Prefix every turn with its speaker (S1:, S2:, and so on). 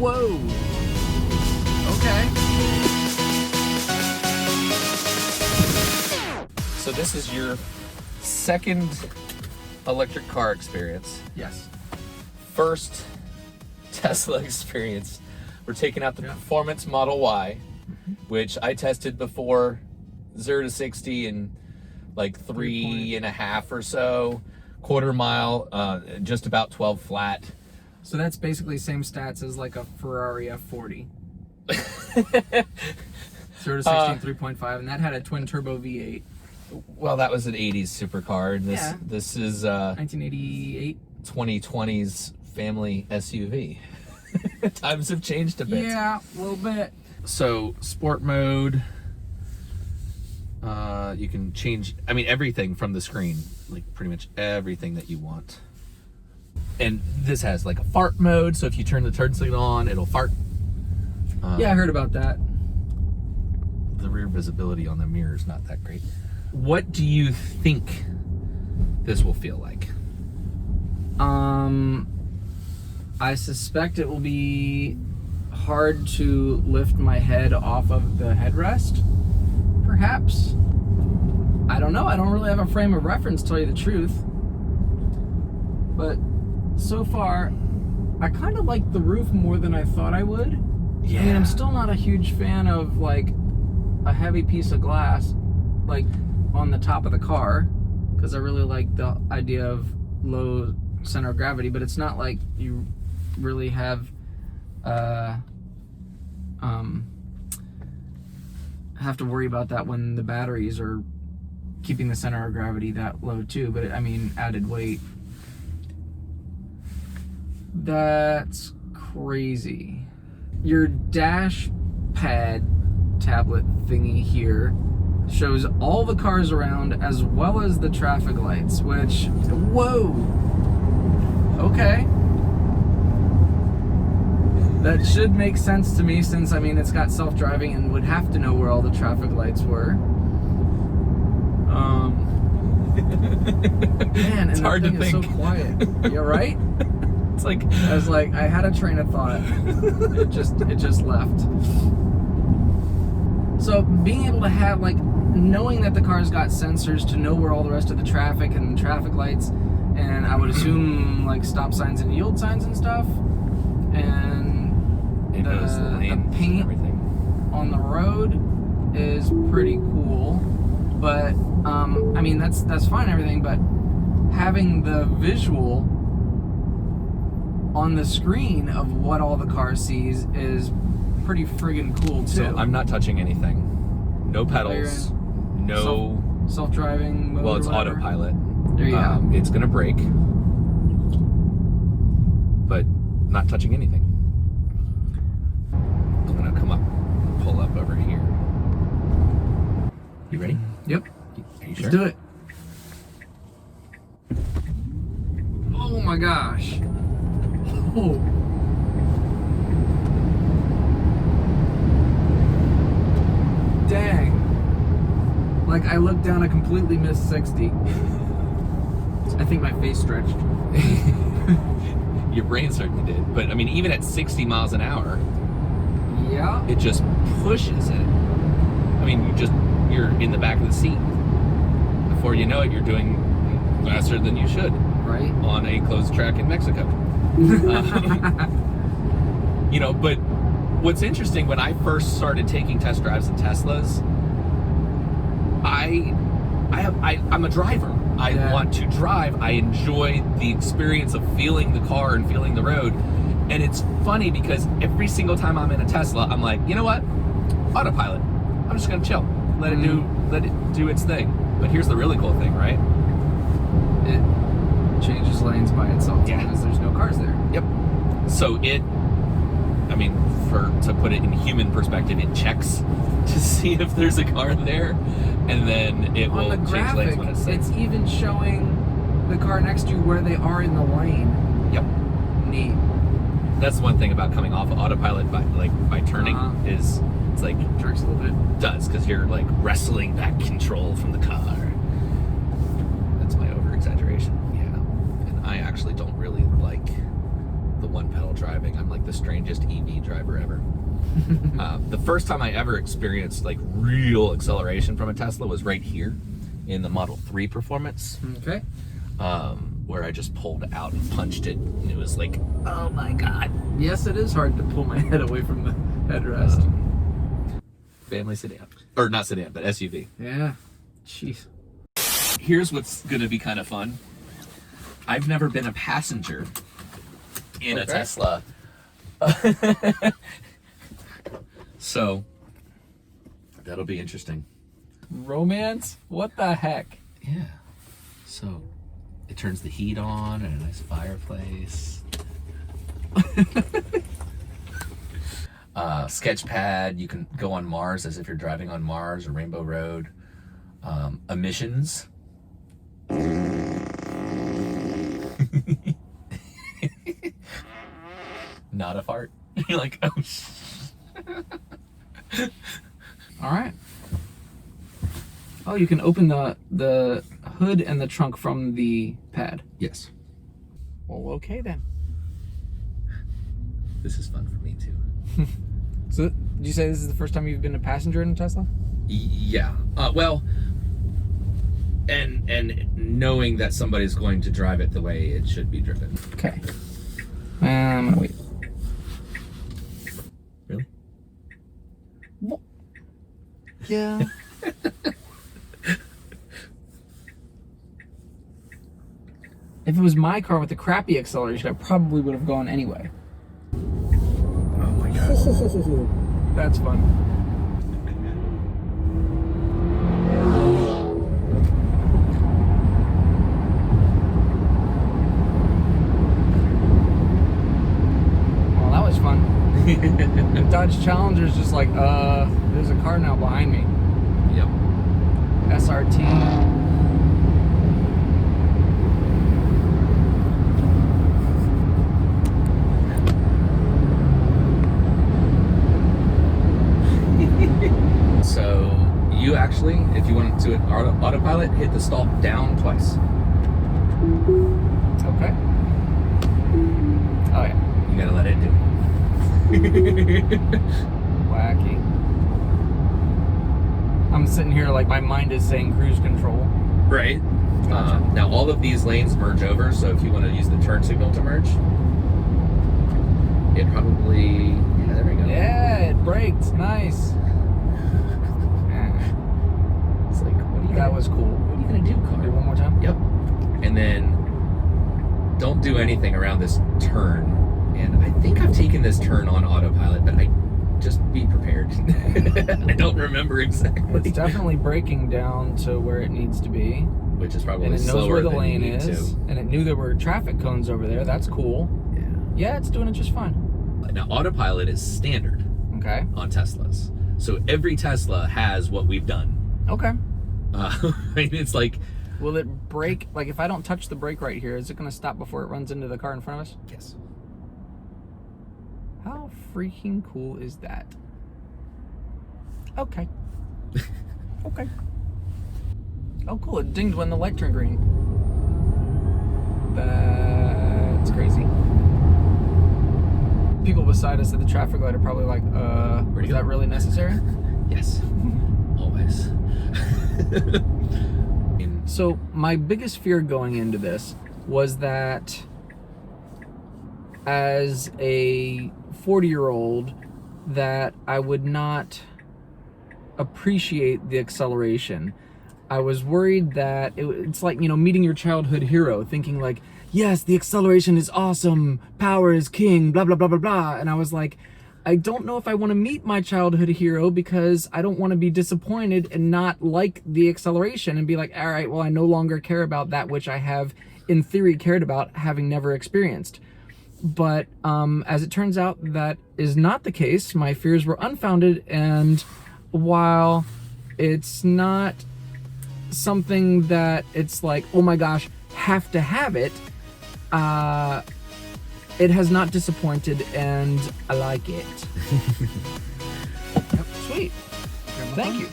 S1: Whoa. Okay.
S2: So this is your second electric car experience.
S1: Yes.
S2: First Tesla experience. We're taking out the Performance Model Y, which I tested before 0 to 60 in like 3.5 or so, quarter mile, just about 12 flat.
S1: So that's basically same stats as like a Ferrari F40. 0 to 60 in 3.5, and that had a twin turbo V8.
S2: Well, that was an 80s supercar, and this is
S1: 1988.
S2: 2020's family SUV. Times have changed a bit.
S1: Yeah, a little bit.
S2: So sport mode, you can change, I mean, everything from the screen, like pretty much everything that you want. And this has like a fart mode, so if you turn the turn signal on, it'll fart.
S1: Yeah, I heard about that.
S2: The rear visibility on the mirror is not that great. What do you think this will feel like?
S1: I suspect it will be hard to lift my head off of the headrest, perhaps. I don't know. I don't really have a frame of reference, to tell you the truth. But so far, I kind of like the roof more than I thought I would.
S2: Yeah.
S1: I mean, I'm still not a huge fan of like a heavy piece of glass like on the top of the car, because I really like the idea of low center of gravity, but it's not like you really have to worry about that when the batteries are keeping the center of gravity that low too. But I mean, added weight, that's crazy. Your dash pad tablet thingy here shows all the cars around as well as the traffic lights, which, whoa, okay. That should make sense to me, since, I mean, it's got self-driving and would have to know where all the traffic lights were. Man,
S2: It's
S1: and
S2: hard
S1: the
S2: to
S1: thing
S2: think.
S1: is so quiet. You're right?
S2: It's like,
S1: I had a train of thought. It just left. So being able to have, like, knowing that the car's got sensors to know where all the rest of the traffic and traffic lights, and I would assume like stop signs and yield signs and stuff, and
S2: it knows the lanes
S1: paint
S2: and everything
S1: on the road is pretty cool. But I mean, that's fine and everything, but having the visual on the screen of what all the car sees is pretty friggin' cool too.
S2: So I'm not touching anything. No pedals. No
S1: self-driving mode.
S2: Well, it's
S1: or whatever.
S2: Autopilot.
S1: There you go.
S2: It's gonna brake, but not touching anything. I'm gonna come up, pull up over here. You ready?
S1: Yep.
S2: Are you sure?
S1: Let's do it. Oh my gosh. Oh. Dang. Like, I looked down, I completely missed 60. I think my face stretched.
S2: Your brain certainly did. But I mean, even at 60 miles an hour,
S1: Yeah.
S2: it just pushes it. I mean, you're in the back of the seat. Before you know it, you're doing faster than you should
S1: Right?
S2: on a closed track in Mexico. You know, but what's interesting, when I first started taking test drives in Teslas, I'm a driver. I want to drive. I enjoy the experience of feeling the car and feeling the road. And it's funny because every single time I'm in a Tesla, I'm like, you know what? Autopilot. I'm just gonna chill. Let it do its thing. But here's the really cool thing, right?
S1: It changes lanes by itself
S2: Yeah.
S1: because there's no cars there.
S2: Yep. So to put it in human perspective, it checks to see if there's a car there, and then it will
S1: On the
S2: change lanes
S1: graphic,
S2: when it's safe.
S1: it's even showing the car next to you where they are in the lane.
S2: Yep.
S1: Neat.
S2: That's one thing about coming off of autopilot by turning is it's like
S1: Jerks a little bit.
S2: does, because you're like wrestling back control from the car. That's my over exaggeration. Yeah. And I actually don't really like the one pedal driving. I'm like the strangest EV driver ever. The first time I ever experienced like real acceleration from a Tesla was right here in the Model 3 Performance.
S1: Okay.
S2: Where I just pulled out and punched it, and it was like, oh my god.
S1: Yes, it is hard to pull my head away from the headrest.
S2: Family sedan, or not sedan, but SUV.
S1: Yeah. Jeez.
S2: Here's what's gonna be kind of fun. I've never been a passenger in a Tesla. So that'll be interesting.
S1: Romance? What the heck?
S2: Yeah. So it turns the heat on and a nice fireplace. Sketchpad, you can go on Mars as if you're driving on Mars or Rainbow Road. Emissions. Not a fart. You're like, oh
S1: All right. Oh, you can open the hood and the trunk from the pad.
S2: yes.
S1: Well, okay then.
S2: This is fun for me too.
S1: So, did you say this is the first time you've been a passenger in a Tesla?
S2: Yeah. Well, and knowing that somebody's going to drive it the way it should be driven.
S1: Okay. I'm gonna wait.
S2: Really?
S1: Well, yeah. If it was my car with the crappy acceleration, I probably would have gone anyway.
S2: Oh my god.
S1: That's fun. Well, that was fun. The Dodge Challenger's just like, there's a car now behind me.
S2: Yep.
S1: SRT.
S2: So you actually, if you want to autopilot, hit the stall down twice.
S1: Okay. Oh yeah.
S2: You gotta let it do it.
S1: Wacky. I'm sitting here like my mind is saying cruise control.
S2: Right.
S1: Gotcha.
S2: Now all of these lanes merge over, so if you want to use the turn signal to merge, it probably, yeah, there we go.
S1: Yeah, it braked. Nice.
S2: It's like, what are you
S1: That
S2: gonna,
S1: was cool.
S2: what are you gonna do,
S1: Do
S2: car?
S1: it one more time?
S2: Yep. And then don't do anything around this turn. And I think I've taken this turn on autopilot, but I just be prepared. I don't remember exactly.
S1: It's definitely braking down to where it needs to be.
S2: Which is probably
S1: And it knows
S2: slower
S1: where the
S2: than
S1: lane
S2: you need
S1: is.
S2: to.
S1: And it knew there were traffic cones over there. That's cool.
S2: Yeah.
S1: Yeah, it's doing it just fine.
S2: Now autopilot is standard
S1: Okay.
S2: on Teslas. So every Tesla has what we've done.
S1: Okay.
S2: I mean, it's like,
S1: Will it brake? Like if I don't touch the brake right here, is it going to stop before it runs into the car in front of us?
S2: yes.
S1: How freaking cool is that? Okay. Okay. Oh, cool. It dinged when the light turned green. That's crazy. People beside us at the traffic light are probably like, is that really necessary?
S2: Yes. Always.
S1: So my biggest fear going into this was that as a 40-year-old that I would not appreciate the acceleration. I was worried that it's like, you know, meeting your childhood hero, thinking like, yes, the acceleration is awesome, power is king, blah, blah, blah, blah, blah. And I was like, I don't know if I want to meet my childhood hero because I don't want to be disappointed and not like the acceleration and be like, all right, well, I no longer care about that which I have in theory cared about having never experienced. But as it turns out, that is not the case. My fears were unfounded, and while it's not something that it's like, oh my gosh, have to have it, it has not disappointed, and I like it. Yep, sweet. Thank you.